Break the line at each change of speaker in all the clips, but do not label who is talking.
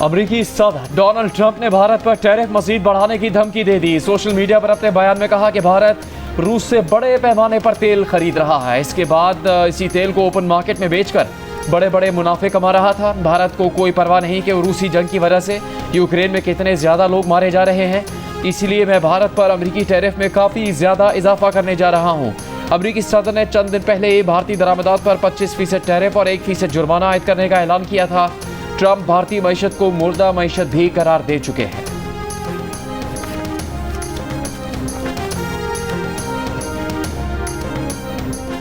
अमरीकी सदर Donald Trump ने भारत पर टैरिफ मजीद बढ़ाने की धमकी दे दी। सोशल मीडिया पर अपने बयान में कहा कि भारत रूस से बड़े पैमाने पर तेल खरीद रहा है। इसके बाद इसी तेल को ओपन मार्केट में बेचकर बड़े बड़े मुनाफे कमा रहा था। भारत को कोई परवाह नहीं कि रूसी जंग की वजह से यूक्रेन में कितने ज़्यादा लोग मारे जा रहे हैं, इसीलिए मैं भारत पर अमरीकी टैरिफ में काफ़ी ज़्यादा इजाफा करने जा रहा हूँ। अमरीकी सदर ने चंद दिन पहले भारतीय दरामदात पर 25% टैरिफ और 1% जुर्माना आयद करने का ऐलान किया था। ट्रंप भारतीय मईशत को मुर्दा मईशत भी करार दे चुके हैं।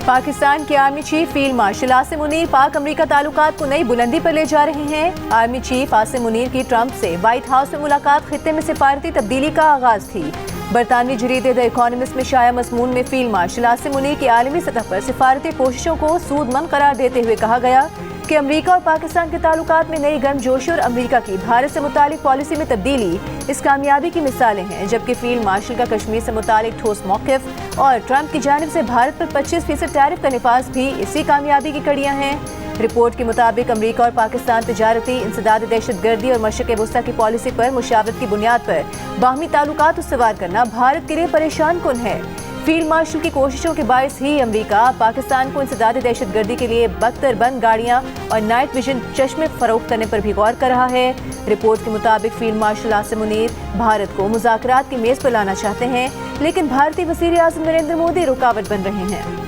पाकिस्तान के army chief field marshal Asim Munir पाक अमरीका ताल्लुकात को नई बुलंदी पर ले जा रहे हैं। आर्मी चीफ आसिम मुनीर की ट्रंप से व्हाइट हाउस में मुलाकात खित्ते में सिफारती तब्दीली का आगाज थी। बरतानवी जरीदे द इकोनॉमिस्ट में शाया मज़मून में फील्ड मार्शल आसिम मुनीर की आलमी सतह पर सिफारती कोशिशों को सूदमंद करार देते हुए कहा गया कि अमरीका और पाकिस्तान के ताल्लुकात में नई गर्मजोशी और अमरीका की भारत से मुतालिक पॉलिसी में तब्दीली इस कामयाबी की मिसालें हैं। जबकि फील्ड मार्शल का कश्मीर से मुतालिक ठोस मौक़िफ़ और ट्रंप की जानिब से भारत पर 25% टैरिफ का निफाज भी इसी कामयाबी की कड़ियाँ हैं। रिपोर्ट के मुताबिक अमरीका और पाकिस्तान तजारती इंसदाद दहशतगर्दी और मशरक़ वस्ता की पॉलिसी पर मुशावरत की बुनियाद पर बाहमी ताल्लुकात उसवार करना भारत के लिए परेशान कुन है। फील्ड मार्शल की कोशिशों के बायस ही अमरीका पाकिस्तान को इंसदाद दहशतगर्दी के लिए बख्तरबंद गाड़ियाँ और नाइट विजन चश्मे फरोख्त करने पर भी गौर कर रहा है। रिपोर्ट के मुताबिक फील्ड मार्शल आसिम मुनीर भारत को मुज़ाकरात की मेज़ पर लाना चाहते हैं, लेकिन भारतीय वज़ीर आज़म नरेंद्र मोदी रुकावट बन रहे हैं।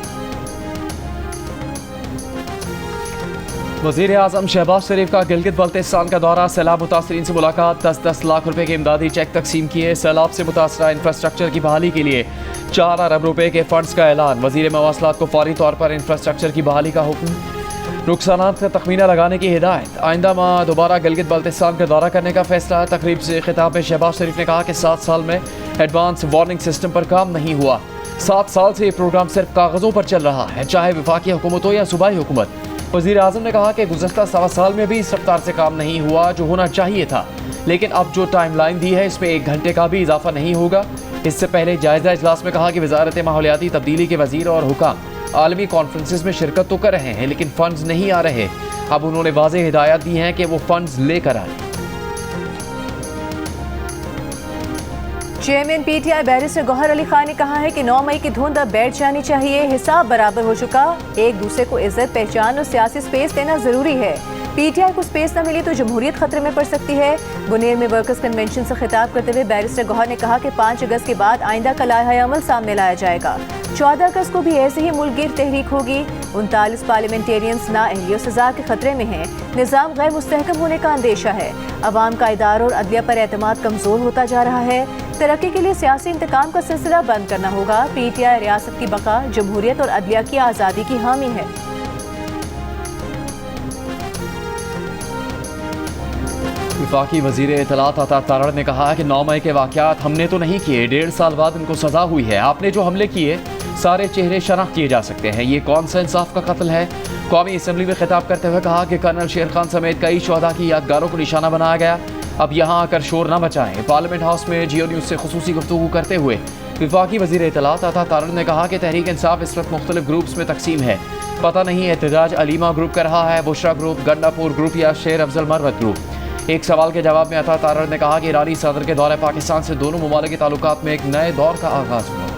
वज़ीर आज़म शहबाज शरीफ का गिलगित बल्तिस्तान का दौरा, सैलाब मुतासरीन से मुलाकात, 10-10 लाख रुपए के इमदादी चेक तकसीम किए। सैलाब से मुतासरा इंफ्रास्ट्रक्चर की बहाली के लिए 4 अरब रुपए के फंड्स का ऐलान। वज़ीर मवासलात को फौरी तौर पर इंफ्रास्ट्रक्चर की बहाली का हुक्म, नुकसानात का तखमीना लगाने की हिदायत। आइंदा माह दोबारा गिलगित बल्तिस्तान का दौरा करने का फैसला। तकरीब से खिताब में शहबाज शरीफ ने कहा कि 7 साल में एडवांस वार्निंग सिस्टम पर काम नहीं हुआ। 7 साल से ये प्रोग्राम सिर्फ कागज़ों पर चल रहा है, चाहे वफाकी हुकूमत हो या सूबाई हुकूमत। वज़ीर आज़म ने कहा कि गुज़श्ता 1.25 साल में भी इस रफ्तार से काम नहीं हुआ जो होना चाहिए था, लेकिन अब जो टाइम लाइन दी है इसमें 1 घंटे का भी इजाफा नहीं होगा। इससे पहले जायज़ा इजलास में कहा कि वज़ारत माहौलियाती तब्दीली के वज़ीर और हुकाम आलमी कॉन्फ्रेंसेस में शिरकत तो कर रहे हैं, लेकिन फ़ंड्स नहीं आ रहे। अब उन्होंने वाज़ेह हिदायत दी हैं कि वो फ़ंड्स लेकर आए।
चेयरमैन पीटीआई बैरिस्टर गौहर अली खान ने कहा है कि 9 मई की धुंध अब बैठ जानी चाहिए। हिसाब बराबर हो चुका, एक दूसरे को इज्जत, पहचान और सियासी स्पेस देना जरूरी है। पीटीआई को स्पेस न मिली तो जमहूरियत खतरे में पड़ सकती है। बुनेर में वर्कर्स कन्वेंशन से खिताब करते हुए बैरिस्टर गौहर ने कहा कि 5 अगस्त के बाद आइंदा का लाहा अमल सामने लाया जाएगा। 14 अगस्त को भी ऐसे ही मुल्कगीर तहरीक होगी। 39 पार्लियामेंटेरियंस नाअहली और सजा के खतरे में हैं। निज़ाम गैर मुस्तहकम होने का अंदेशा है। अवाम का इदारों और अदलिया पर एतमाद कमज़ोर होता जा रहा है। तरक्की के लिए सियासी इंतकाम का सिलसिला बंद करना होगा। पीटीआई रियासत की बका, जमहूरियत और अदलिया की आज़ादी की हामी है।
वफाकी वज़ीर इत्तलात अता तारड़ ने कहा कि 9 मई के वाक़यात हमने तो नहीं किए, 1.5 साल बाद इनको सज़ा हुई है। आपने जो हमले किए सारे चेहरे शनाख्त किए जा सकते हैं, ये कौन सा इंसाफ का कत्ल है। कौमी असम्बली में खिताब करते हुए कहा कि कर्नल शेर खान समेत कई शहदा की यादगारों को निशाना बनाया गया। अब यहाँ आकर शोर न मचाएं। पार्लियामेंट हाउस में जियो न्यूज़ से खुसूसी गुफ्तगू करते हुए वफाकी वज़ीर इत्तलात अता तारड़ ने कहा कि तहरीक इंसाफ इस वक्त मुख्तलिफ ग्रुप्स में तकसीम है। पता नहीं एहतजाज अलीमा ग्रुप कर रहा है, बुशरा ग्रुप, गंडापुर ग्रुप या शेर अफजल मरवत ग्रुप। एक सवाल के जवाब में अता तारड़ ने कहा कि ईरानी सदर के दौरे पाकिस्तान से दोनों ममालिक के ताल्लुकात में एक नए दौर का आगाज हुआ।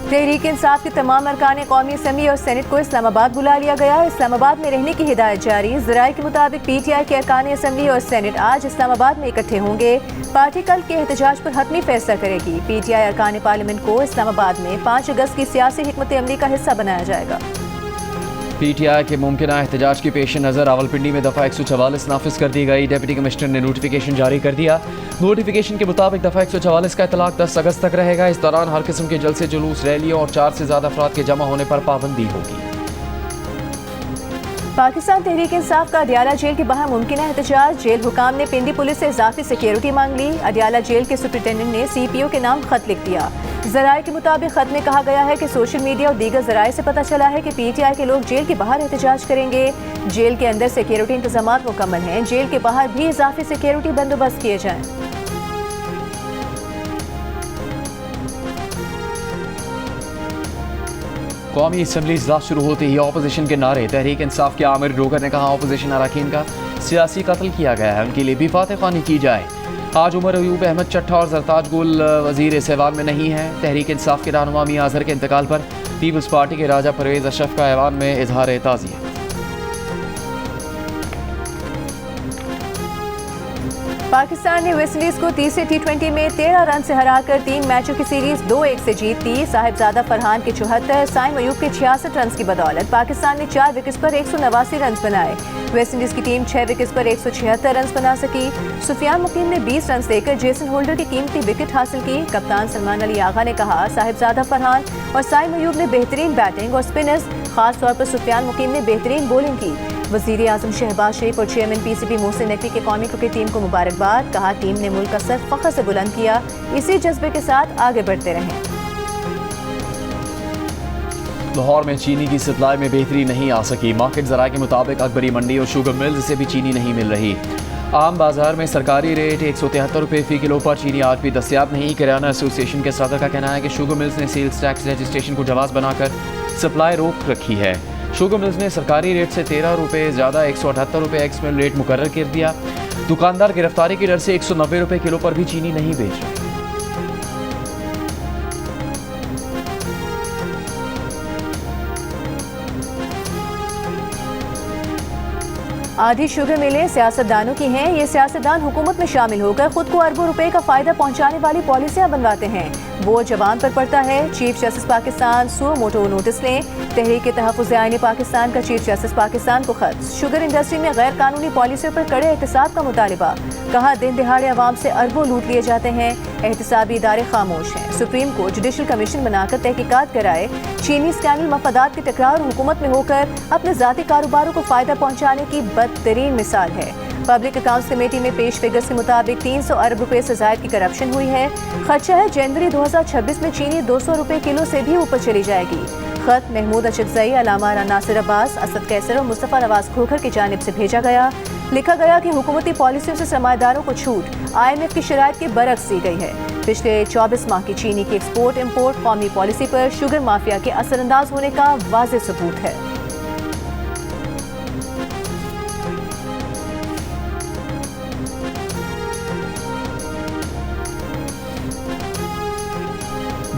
तहरीक इंसाफ के तमाम अरकान कौमी असम्बली और सेनेट को इस्लामाबाद बुला लिया गया। इस्लामाबाद में रहने की हिदायत जारी। ज़राए के मुताबिक पीटीआई के अरकान असम्बली और सेनेट आज इस्लामाबाद में इकट्ठे होंगे। पार्टी कल के एहतजाज पर हतमी फैसला करेगी। पीटीआई अरकान पार्लियामेंट को इस्लामाबाद में 5 अगस्त की सियासी हिकमत अमली का हिस्सा बनाया जाएगा।
पीटीआई के मुमकिना एहतजाज के पेश नज़र रावलपिंडी में दफ़ा 144 नाफिज कर दी गई। डिप्टी कमिश्नर ने नोटिफिकेशन जारी कर दिया। नोटिफिकेशन के मुताबिक दफ़ा 144 का इतलाक 10 अगस्त तक रहेगा। इस दौरान हर किस्म के जलसे, जुलूस, रैलियों और 4 से ज़्यादा अफराद के जमा होने पर पाबंदी होगी।
पाकिस्तान तहरीक इंसाफ का अडियाला जेल के बाहर मुमकिन एहतजाज। जेल हुकाम ने पिंडी पुलिस से इजाफी सिक्योरिटी मांग ली। अडियाला जेल के सुपरिटेंडेंट ने सीपीओ के नाम खत लिख दिया। ज़राए के मुताबिक खत में कहा गया है कि सोशल मीडिया और दीगर ज़राए से पता चला है कि पीटीआई के लोग जेल के बाहर एहतजाज करेंगे। जेल के अंदर सिक्योरिटी इंतजाम मुकम्मल हैं। जेल के बाहर भी इजाफी सिक्योरिटी बंदोबस्त किए जाएं।
कौमी असम्बली इजलास शुरू होते ही अपोजिशन के नारे। तहरीक इंसाफ के आमिर रोगर ने कहा अपोजिशन अरकान का सियासी कत्ल किया गया है, उनके लिए भी फातह खानी की जाए। आज उमर अयूब अहमद चट्ठा और जरताज गुल वजीर सेवान में नहीं है। तहरीक इंसाफ के रहनुमा मियां अजहर के इंतकाल पर पीपल्स पार्टी के राजा परवेज अशरफ का ऐवान में इजहार ताज़ियत।
पाकिस्तान ने वेस्टइंडीज को तीसरे T20 में 13 रन से हराकर 3 मैचों की सीरीज 2-1 से जीत ली। साहिबजादा फरहान के 74, साइम अयूब के 66 रन की बदौलत पाकिस्तान ने 4 विकेट पर 189 रन बनाए। वेस्टइंडीज की टीम 6 विकेट पर 176 रन बना सकी। सुफियान मुकीम ने 20 रन देकर जेसन होल्डर की कीमती विकेट हासिल की। कप्तान सलमान अली आगा ने कहा साहिबजादा फरहान और साइम अयूब ने बेहतरीन बैटिंग और स्पिनर्स, खास तौर पर सुफियान मुकीम ने बेहतरीन बॉलिंग की। वज़ीर आज़म शहबाज शरीफ और चेयरमैन PCB मोहसिन नकवी के कौमी क्रिकेट टीम को मुबारकबाद। कहा टीम ने मुल्क का सर फख्र से बुलंद किया, इसी जज्बे के साथ आगे बढ़ते रहें।
लाहौर में चीनी की सप्लाई में बेहतरी नहीं आ सकी। मार्केट ज़राए के मुताबिक अकबरी मंडी और शुगर मिल्स से भी चीनी नहीं मिल रही। आम बाजार में सरकारी रेट 173 रुपये फ़ी किलो पर चीनी आज भी दस्तियाब नहीं। किराना एसोसिएशन के सदर का कहना है कि शुगर मिल्स ने सेल्स टैक्स रजिस्ट्रेशन को जवाज़ बनाकर सप्लाई रोक रखी है। शुगर मिल्स ने सरकारी रेट से 13 रुपये ज़्यादा 178 रुपये एक्स मिल रेट मुकर्रर कर दिया। दुकानदार गिरफ्तारी की डर से 190 रुपये किलो पर भी चीनी नहीं बेच रहे।
आधी शुगर मिलें सियासतदानों की हैं। ये सियासतदान हुकूमत में शामिल होकर खुद को अरबों रुपए का फायदा पहुंचाने वाली पॉलिसियां बनवाते हैं। वो जवान पर पड़ता है। Chief justice Pakistan suo motu notice लें। तहरीक तहफ़्फ़ुज़ आईन पाकिस्तान का चीफ जस्टिस पाकिस्तान को खत। शुगर इंडस्ट्री में गैर कानूनी पॉलिसियों पर कड़े एहतसाब का मुतालिबा। कहा दिन दिहाड़े अवाम से अरबों लूट लिए जाते हैं, एहतसाबी इदारे खामोश हैं। सुप्रीम कोर्ट जुडिशल कमीशन बनाकर तहकीकात कराए। चीनी स्कैंडल मफादात के टकराव हुकूमत में होकर अपने ज़ाती कारोबारों को फ़ायदा पहुँचाने की बदतरीन मिसाल है। पब्लिक अकाउंट्स कमेटी में पेश फिगर्स के मुताबिक 300 अरब रुपए से ज़ायद की करप्शन हुई है। खर्चा है जनवरी 2026 में चीनी 200 रुपए किलो से भी ऊपर चली जाएगी। खत महमूद अशरफजई, अलामा नासिर अब्बास, असद कैसर और मुस्तफ़ा नवाज खोखर की जानिब से भेजा गया। लिखा गया कि हुकूमती पॉलिसियों से सरमाएदारों को छूट IMF की शराइत के बरक्स दी गई है। पिछले 24 माह की चीनी की एक्सपोर्ट इम्पोर्ट कौमी पॉलिसी पर शुगर माफिया के असरअंदाज होने का वाज़ेह सबूत है।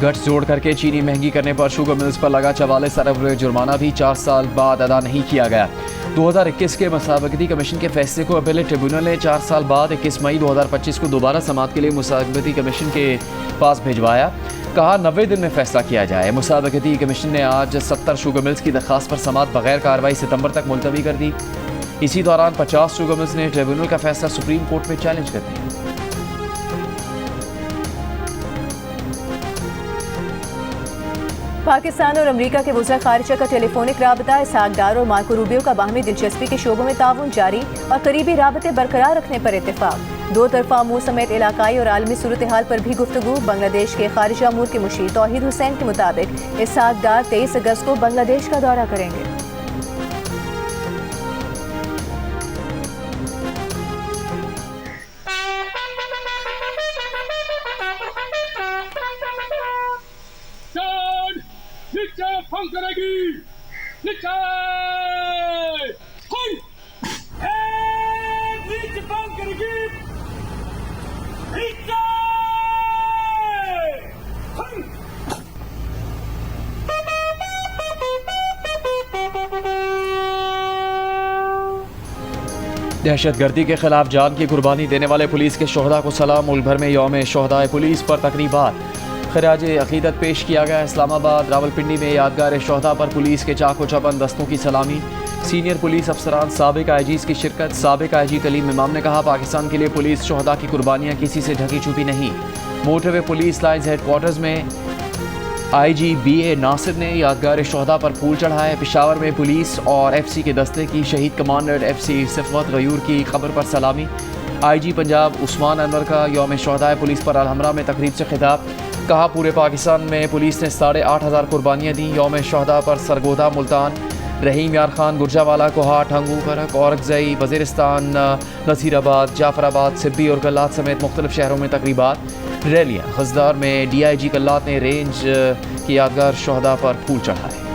गट्स जोड़ करके चीनी महंगी करने पर शुगर मिल्स पर लगा 44 अरब रुपये जुर्माना भी 4 साल बाद अदा नहीं किया गया। 2021 के मुसाबकती कमीशन के फैसले को अपीलेट ट्रिब्यूनल ने 4 साल बाद 21 मई 2025 को दोबारा समाअत के लिए मुसाबकती कमीशन के पास भिजवाया। कहा 90 दिन में फैसला किया जाए। मुसाबकती कमीशन ने आज 70 शुगर मिल्स की दरख्वास्त पर समाअत बगैर कार्रवाई सितंबर तक मुलतवी कर दी। इसी दौरान 50 शुगर मिल्स ने ट्रिब्यूनल का फैसला सुप्रीम कोर्ट में चैलेंज कर दिया।
पाकिस्तान और अमेरिका के वज़ीर ख़ारिजा का टेलीफोनिक राबता, इसहाक डार और मार्को रूबियो का बाहमी दिलचस्पी के शोबों में ताउन जारी और करीबी राबते बरकरार रखने पर इत्तेफाक। दो तरफा अमूर समेत इलाकाई और आलमी सूरत हाल पर भी गुफ्तगू। बांग्लादेश के खारिजा अमूर के मुशीर तौहीद हुसैन के मुताबिक इसहाक डार 23 अगस्त को बांग्लादेश का दौरा करेंगे।
करेगी नीचे नीचे बंद करेगी नीचे
दहशतगर्दी के खिलाफ जान की कुर्बानी देने वाले पुलिस के शोहदा को सलाम। मुल्क भर में यौम शोहदा पुलिस पर तकरीबात खराज अकीदत पेश किया गया। इस्लामाबाद रावलपिंडी में यादगार शोहदा पर पुलिस के चाको चबंद दस्तों की सलामी। सीनियर पुलिस अफसरान साबिक IGs की शिरकत। साबिक IG कलीम इमाम ने कहा पाकिस्तान के लिए पुलिस शोहदा की कुर्बानियाँ किसी से ढकी छुपी नहीं। मोटरवे पुलिस लाइन्स हेडक्वार्टर्स में IG BA नासिर ने यादगार शोहदा पर फूल चढ़ाए। पेशावर में पुलिस और FC के दस्ते की शहीद कमांडर FC सिफवत गयूर की खबर पर सलामी। IG पंजाब उस्मान अनवर का यौम शोहदा पुलिस पर अलहमरा में तकरीब से खिताब। कहा पूरे पाकिस्तान में पुलिस ने 8,500 कुर्बानियाँ दी। यौम शोहदा पर सरगोदा, मुल्तान, रहीम यार खान, गुरजावाला, कोहाट, हंगू, करक, औरकजई, वज़ीरिस्तान, नसीराबाद, जाफराबाद, सिब्बी और कल्लात समेत मुख्तलिफ शहरों में तकरीबात, रैलियाँ। हज़दार में DIG कल्लात ने रेंज की यादगार शोहदा पर फूल चढ़ाए।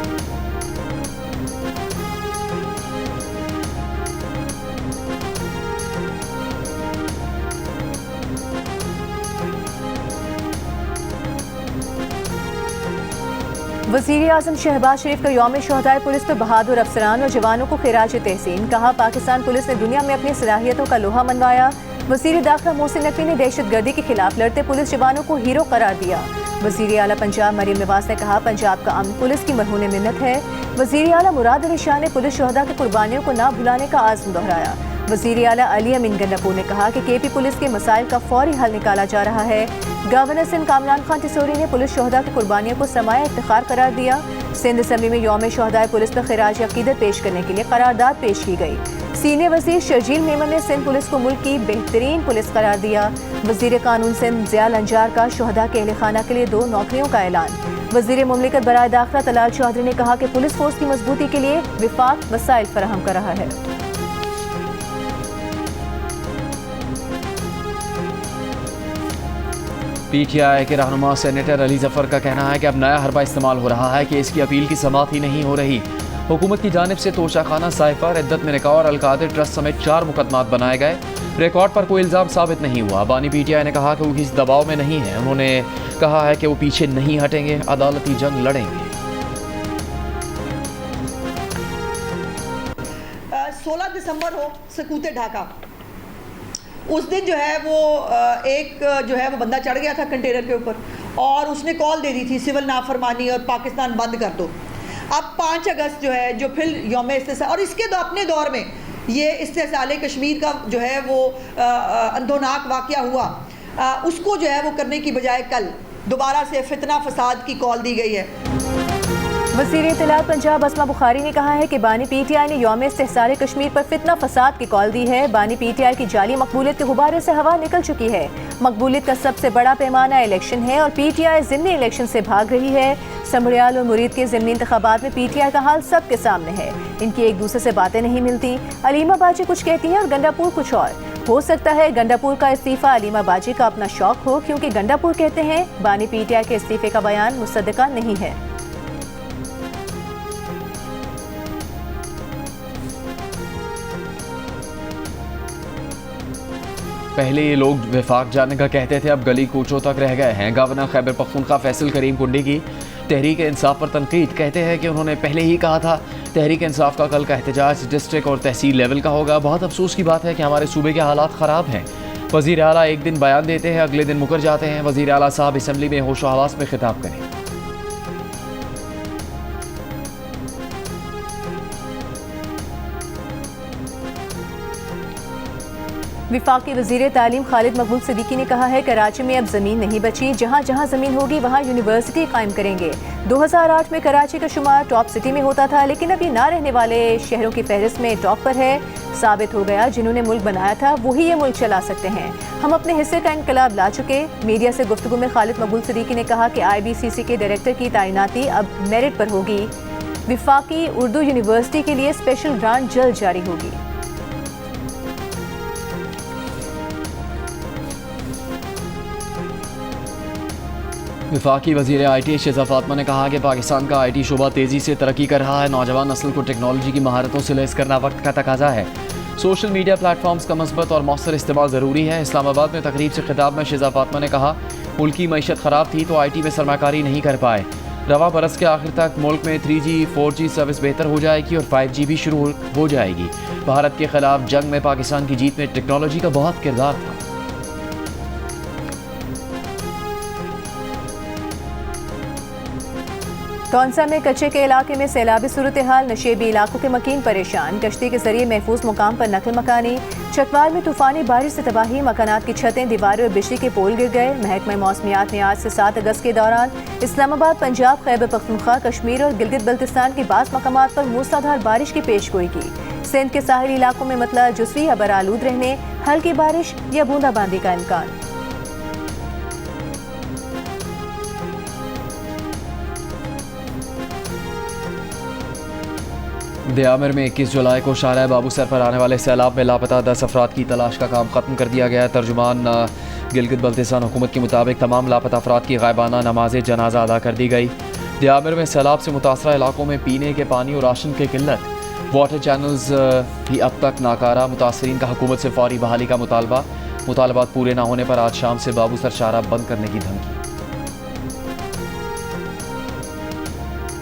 वज़ीर आज़म शहबाज शरीफ का यौम शहदाए पुलिस पर बहादुर अफसरान और जवानों को खिराज तहसीन। कहा, पाकिस्तान पुलिस ने दुनिया में अपनी सलाहियतों का लोहा मनवाया। वज़ीर दाखिला मोहसिन नकवी ने दहशतगर्दी के खिलाफ लड़ते पुलिस जवानों को हीरो करार दिया। वज़ीर आला पंजाब मरीम नवाज ने कहा, पंजाब का अमन पुलिस की मरहून मिन्नत है। वज़ीर आला मुराद अली शाह ने पुलिस शहदा की कुर्बानियों को ना भुलाने का आज़म दोहराया। वज़ीर आला अली अमीन गंडापुर ने कहा कि केपी पुलिस के मसाइल का फौरी हल निकाला जा रहा है। गवर्नर सिंध कामरान खान टिसोरी ने पुलिस शहदा की कुर्बानियों को सरमाया इफ्तिखार करार दिया। सिंध असम्बली में यौम शहदाए पुलिस पर खिराज अकीदत पेश करने के लिए करारदाद पेश की गई। सीनियर वज़ीर शर्जील मेमन ने सिंध पुलिस को मुल्क की बेहतरीन पुलिस करार दिया। वज़ीर कानून सिंध ज़िया लंजार का शहदा के अहल खाना के लिए 2 नौकरियों का ऐलान। वज़ीर मुमलिकत बराए दाखिला तलाल चौधरी ने कहा कि पुलिस फोर्स की मजबूती के लिए विफाक वसाइल फराहम कर रहा है।
PTI के रहनुमा सेनेटर अली जफर का कहना है कि अब नया हरबा इस्तेमाल हो रहा है कि इसकी अपील की समाअत ही नहीं हो रही। हुकूमत की जानिब से तोशाखाना साइफर, इद्दत में निकाह और अलकादिर ट्रस्ट समेत 4 मुकदमात बनाए गए। रिकॉर्ड पर कोई इल्ज़ाम साबित नहीं हुआ। बानी PTI ने कहा कि वो किसी दबाव में नहीं है। उन्होंने कहा है कि वो पीछे नहीं हटेंगे, अदालती जंग लड़ेंगे।
16 दिसंबर हो सकूते ढाका, उस दिन जो है वो एक जो है वो बंदा चढ़ गया था कंटेनर के ऊपर और उसने कॉल दे दी थी सिविल नाफरमानी और पाकिस्तान बंद कर दो। अब 5 अगस्त जो है जो फिर यौम इस्तिसाल और इसके अपने दौर में ये इस्तिसाल कश्मीर का जो है वो अंधोनाक वाक़या हुआ, उसको जो है वो करने की बजाय कल दोबारा से फितना फसाद की कॉल दी गई है।
वज़ीर इत्तलात पंजाब असमा बुखारी ने कहा है कि बानी PTI ने यौम इस्तिहसाल कश्मीर पर फितना फसाद की कॉल दी है। बानी PTI की जाली मकबूलियत के गुब्बारे से हवा निकल चुकी है। मकबूलियत का सबसे बड़ा पैमाना इलेक्शन है और PTI ज़िमनी इलेक्शन से भाग रही है। समड़ियाल और मुरीद के ज़िमनी इंतखाबात में PTI का हाल सबके सामने है। इनकी एक दूसरे से बातें नहीं मिलती। अलीमा बाजी कुछ कहती है और गंडापुर कुछ और। हो सकता है गंडापुर का इस्तीफ़ा अलीमा बाजी का अपना शौक हो, क्योंकि गंडापुर कहते हैं बानी PTI के इस्तीफ़े का बयान मुसद्दका नहीं है।
पहले ये लोग विफाक जाने का कहते थे, अब गली कूचों तक रह गए हैं। गवर्नर खैबर पख्तूनख्वा फैसल करीम कुंडी की तहरीक इंसाफ पर तनकीद। कहते हैं कि उन्होंने पहले ही कहा था तहरीक इंसाफ का कल का एहतजाज डिस्ट्रिक्ट और तहसील लेवल का होगा। बहुत अफसोस की बात है कि हमारे सूबे के हालात ख़राब हैं। वज़ीर आला एक दिन बयान देते हैं, अगले दिन मुकर जाते हैं। वज़ीर आला साहब असम्बली में होशो हवास में खिताब करें।
विफाकी वज़ीर तालीम खालिद मकबूल सिद्दीकी ने कहा है कराची में अब ज़मीन नहीं बची, जहाँ जहाँ ज़मीन होगी वहाँ यूनिवर्सिटी कायम करेंगे। 2008 में कराची का शुमार टॉप सिटी में होता था, लेकिन अब ये ना रहने वाले शहरों की फहरिस्त में टॉप पर है। साबित हो गया जिन्होंने मुल्क बनाया था वही ये मुल्क चला सकते हैं। हम अपने हिस्से का इनकलाब ला चुके। मीडिया से गुफ्तगू में खालिद मकबूल सिद्दीकी ने कहा कि IBCC के डायरेक्टर की तैनाती अब मेरिट पर होगी। विफाकी उर्दू यूनिवर्सिटी के लिए स्पेशल ग्रांट जल्द जारी होगी।
वफाकी वज़ीर IT शहज़ाद फातिमा ने कहा कि पाकिस्तान का IT शोबा तेज़ी से तरक्की कर रहा है। नौजवान नस्ल को टेक्नोलॉजी की महारतों से लैस करना वक्त का तकाजा है। सोशल मीडिया प्लेटफॉर्म्स का मस्बत और मौसर इस्तेमाल ज़रूरी है। इस्लामाबाद में तकरीब से खिताब में शहज़ाद फातिमा ने कहा, मुल्क की मईशत ख़राब थी तो IT में सरमाकारी नहीं कर पाए। रवा बरस के आखिर तक मुल्क में 3G 4G सर्विस बेहतर हो जाएगी और 5G भी शुरू हो जाएगी। भारत के खिलाफ जंग में पाकिस्तान की जीत में टेक्नोलॉजी का बहुत किरदार था।
कौंसा में कच्चे के इलाके में सैलाबी सूरत हाल, नशेबी इलाकों के मकीन परेशान। कश्ती के जरिए महफूज मुकाम पर नकल मकानी। चकवाल में तूफानी बारिश से तबाही, मकानात की छतें, दीवारें और बिजली के पोल गिर गए। महकमा मौसमियात ने आज से 7 अगस्त के दौरान इस्लामाबाद, पंजाब, खैबर पख्तूनख्वा, कश्मीर और गिलगित बल्तिस्तान के बास मकामात पर मूसलाधार बारिश की पेशगोई की। सिंध के साहिली इलाकों में मतला जुज़वी या बरालूद रहने, हल्की बारिश या बूंदाबांदी का इम्कान।
दयामिर में 21 जुलाई को शारा बाबू सर पर आने वाले सैलाब में लापता 10 अफराद की तलाश का काम ख़त्म कर दिया गया। तर्जुमान गिलगित बल्तिस्तान हुकूमत के मुताबिक तमाम लापता अफराद की गायबाना नमाज जनाजा अदा कर दी गई। दयामिर में सैलाब से मुतासरा इलाकों में पीने के पानी और राशन की किल्लत, वाटर चैनल्स भी अब तक नाकारा। मुतासरीन का हुकूमत से फौरी बहाली का मुतालबात पूरे न होने पर आज शाम से बाबू सर शारा बंद करने की धमकी।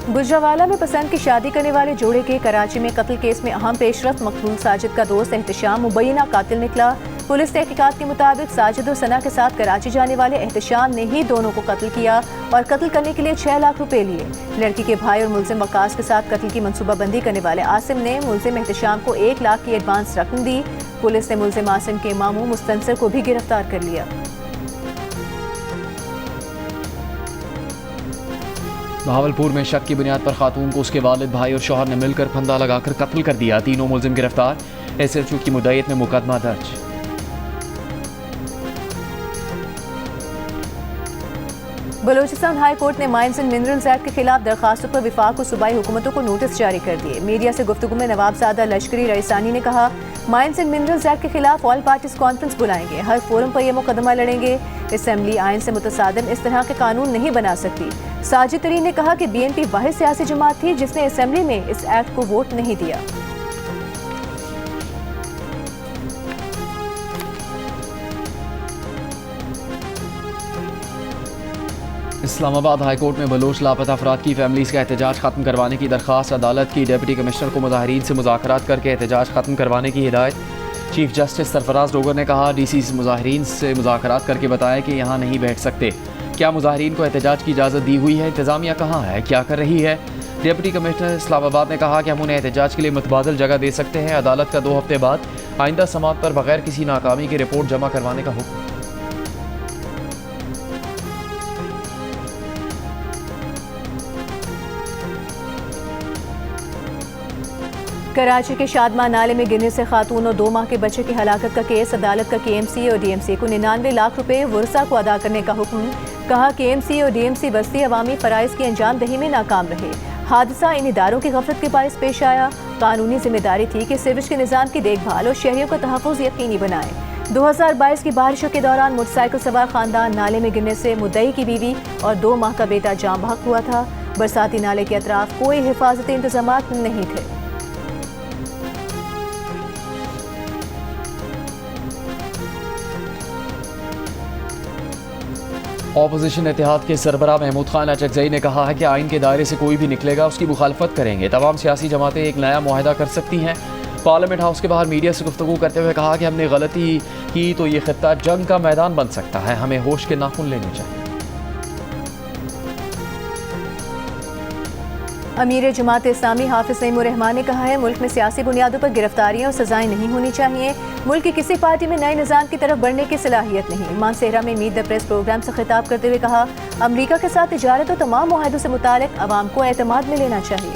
गुजरावाला में पसंद की शादी करने वाले जोड़े के कराची में कत्ल केस में अहम पेशरफ मकबूल साजिद का दोस्त एहतशाम मुबैना कातिल निकला। पुलिस तहकीकात के मुताबिक साजिद और सना के साथ कराची जाने वाले एहतशाम ने ही दोनों को कत्ल किया और कत्ल करने के लिए 6 लाख रुपए लिए। लड़की के भाई और मुलजिम वकास के साथ कत्ल की मनसूबाबंदी करने वाले आसिम ने मुलजिम एहतशाम को 1 लाख की एडवांस रकम दी। पुलिस ने मुलजिम आसिम के मामू मुस्तनसर को भी गिरफ्तार कर लिया।
बहावलपुर में शक की बुनियाद पर खातून को उसके वालिद, भाई और शौहर ने मिलकर फंदा लगाकर कत्ल कर दिया। तीनों मुलजिम गिरफ्तार। SHO की मुद्दईयत में मुकदमा दर्ज।
बलूचिस्तान हाई कोर्ट ने माइंस एंड मिनरल्स एक्ट के खिलाफ दरखास्तों पर विफाक और सूबाई हुकूमतों को नोटिस जारी कर दिए। मीडिया से गुफ्तगू में नवाबजादा लश्करी रईसानी ने कहा, माइंस एंड मिनरल्स एक्ट के खिलाफ ऑल पार्टीज कॉन्फ्रेंस बुलाएंगे, हर फोरम पर यह मुकदमा लड़ेंगे। असेंबली आइन से मुतसादिम इस तरह के कानून नहीं बना सकती। साजिद तरीन ने कहा कि BNP वाहिद सियासी जमात थी जिसने असेंबली में इस एक्ट को वोट नहीं दिया।
इस्लामाबाद हाई कोर्ट में बलोच लापता अफराद की फैमिलीज का एहतजाज खत्म करवाने की दरख्वास्त अदालत की। डिप्टी कमिश्नर को मुजाहिरीन से मुज़ाकरात करके एहतजाज खत्म करवाने की हिदायत। चीफ जस्टिस सरफराज डोगर ने कहा, DC मुजाहिरीन से मुज़ाकरात करके बताएं कि यहाँ नहीं बैठ सकते। क्या मुजाहिरीन को एहतजाज की इजाज़त दी हुई है? इंतज़ामिया कहाँ है, क्या कर रही है? डिप्टी कमिश्नर इस्लामाबाद ने कहा कि हम उन्हें एहतजाज के लिए मुतबादल जगह दे सकते हैं। अदालत का 2 हफ्ते बाद आइंदा समात पर बगैर किसी नाकामी की रिपोर्ट जमा करवाने का हुक्म।
कराची के शादमा नाले में गिरने से खातून और 2 माह के बच्चे की हलाकत का केस। अदालत का KMC और DMC को 99 लाख रुपए वर्सा को अदा करने का हुक्म। कहा, KMC और DMC बस्ती अवामी फ़राइज़ की अंजाम दही में नाकाम रहे। हादसा इन इदारों की गफलत के बायस पेश आया। कानूनी जिम्मेदारी थी कि सीवरेज के निज़ाम की देखभाल और शहरियों का तहफ़्फ़ुज़ यकीनी बनाए। 2022 की बारिशों के दौरान मोटरसाइकिल सवार खानदान नाले में गिरने से मुद्दई की बीवी और 2 माह का बेटा जाम बहक हुआ था। बरसाती नाले के अतराफ कोई हिफाजती इंतजामात नहीं थे।
ऑपोजिशन इत्तेहाद के सरबराह महमूद खान अचकजई ने कहा है कि आइन के दायरे से कोई भी निकलेगा उसकी मुखालफत करेंगे। तमाम सियासी जमातें एक नया मुआहदा कर सकती हैं। पार्लियामेंट हाउस के बाहर मीडिया से गुफ्तगू करते हुए कहा कि हमने गलती की तो ये खित्ता जंग का मैदान बन सकता है, हमें होश के नाखून लेने चाहिए।
अमीर जमात इस्लामी हाफिज नईमुर रहमान ने कहा है, मुल्क में सियासी बुनियादों पर गिरफ्तारियां और सजाएं नहीं होनी चाहिए। मुल्क की किसी पार्टी में नए निज़ाम की तरफ बढ़ने की सलाहियत नहीं। मानसेहरा में मीट द प्रेस प्रोग्राम से खिताब करते हुए कहा, अमरीका के साथ तिजारत और तमाम मुआहदों से मुतालिक अवाम को एतमाद में लेना चाहिए।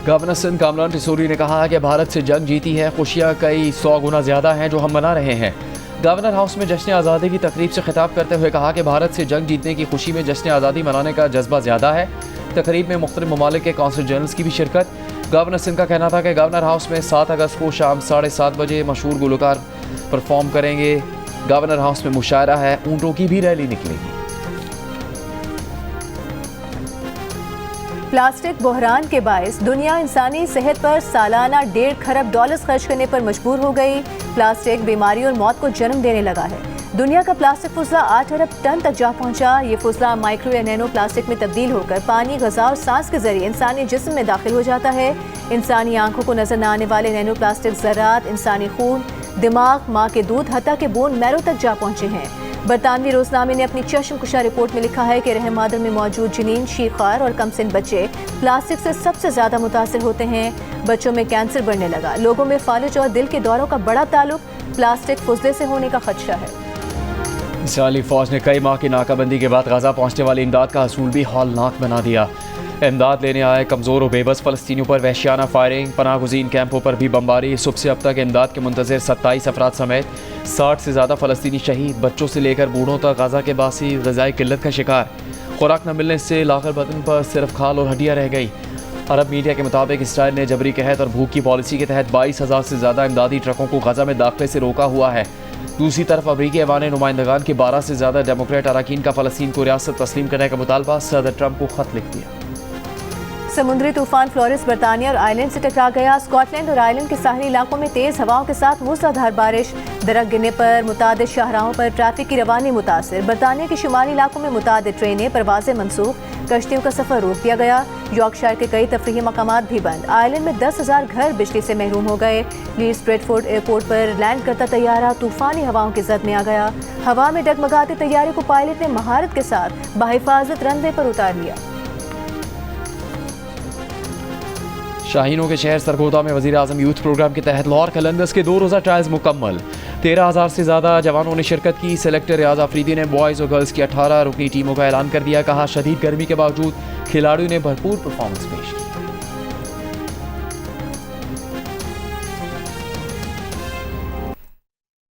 गवर्नर सिंध कामरान टिसोरी ने कहा है कि भारत से जंग जीती है, खुशियाँ कई 100 गुना ज़्यादा हैं जो हम मना रहे हैं। गवर्नर हाउस में जश्न आज़ादी की तकरीब से खिताब करते हुए कहा कि भारत से जंग जीतने की खुशी में जश्न आज़ादी मनाने का जज्बा ज़्यादा है। तकरीब में मुख्तलिफ ममालिक के कौंसल जनरल्स की भी शिरकत। गवर्नर सिंध का कहना था कि गवर्नर हाउस में 7 अगस्त को शाम 7:30 बजे मशहूर गुलकार परफॉर्म करेंगे। गवर्नर हाउस में मुशायरा है, ऊँटों की भी रैली निकलेगी।
प्लास्टिक बहरान के बायस दुनिया इंसानी सेहत पर सालाना $1.5 खरब खर्च करने पर मजबूर हो गई। प्लास्टिक बीमारी और मौत को जन्म देने लगा है। दुनिया का प्लास्टिक फुजला 8 अरब टन तक जा पहुंचा। ये फुजला माइक्रो या नैनो प्लास्टिक में तब्दील होकर पानी, ग़िज़ा और सांस के जरिए इंसानी जिस्म में दाखिल हो जाता है। इंसानी आंखों को नजर न आने वाले नैनो प्लास्टिक ज़रात इंसानी खून, दिमाग, माँ के दूध, हत्ता के बोन मैरो तक जा पहुंचे हैं। बरतानवी रोजनामे ने अपनी चश्मकुशा रिपोर्ट में लिखा है कि रहम मादर में मौजूद जनीन, शीखार और कमसिन बच्चे प्लास्टिक से सबसे ज्यादा मुतासिर होते हैं। बच्चों में कैंसर बढ़ने लगा। लोगों में फालिज और दिल के दौरों का बड़ा ताल्लुक प्लास्टिक फुजले से होने का खदशा है।
इसराइली फौज ने कई माह की नाकाबंदी के बाद गाजा पहुंचने वाली इमदाद का हसूल भी हौलनाक बना दिया। इमदाद लेने आए कमज़ोर और बेबस फ़लस्तीनियों पर वहशियाना फायरिंग, पनाहगुज़ीन कैंपों पर भी बमबारी। सुबह से अब तक इमदाद के मुंतज़िर 27 अफराद समेत 60 से ज़्यादा फ़लस्तीनी शहीद। बच्चों से लेकर बूढ़ों तक गाजा के बासी ग़िज़ाई किल्लत का शिकार। खुराक न मिलने से लाकर बदन पर सिर्फ खाल और हड्डियाँ रह गई। अरब मीडिया के मुताबिक इसराइल ने जबरी कहत और भूख की पॉलिसी के तहत 22,000 से ज़्यादा इमदादी ट्रकों को गाजा में दाखिले से रोका हुआ है। दूसरी तरफ अमरीकी ऐवान नुमाइंदगान के 12 से ज़्यादा डेमोक्रेट अरकान का फ़लस्तीन को रियासत तस्लीम करने का मुतालबा सदर ट्रंप को ख़त लिख दिया।
समुद्री तूफान फ्लोरिस बर्तानिया और आयरलैंड से टकरा गया। स्कॉटलैंड और आयरलैंड के साहली इलाकों में तेज हवाओं के साथ मूसलाधार बारिश, दरख्त गिरने पर मुतादिद शाहराहों पर ट्रैफिक की रवानी मुतासर। बर्तानिया के शुमाली इलाकों में मुतादिद ट्रेनें परवाजें मनसूख, कश्तियों का सफर रोक दिया गया। यॉर्कशायर के कई तफरीही मकामात भी बंद। आयरलैंड में 10,000 घर बिजली से महरूम हो गए। लीड्स ब्रेडफोर्ड एयरपोर्ट पर लैंड करता तैयारा तूफानी हवाओं की जद में आ गया। हवा में डगमगाते तैयारे को पायलट ने महारत के साथ बहिफाजत रनवे पर उतार लिया।
शाहीनों के शहर सरगोदा में वज़ीर आज़म यूथ प्रोग्राम के तहत लाहौर कलंदर्स के 2 रोज़ा ट्रायल्स मुकम्मल। 13,000 से ज़्यादा जवानों ने शिरकत की। सेलेक्टर रियाज अफरीदी ने बॉयज़ और गर्ल्स की 18 रुकनी टीमों का ऐलान कर दिया। कहा, शदीद गर्मी के बावजूद खिलाड़ियों ने भरपूर परफॉर्मेंस पेश की।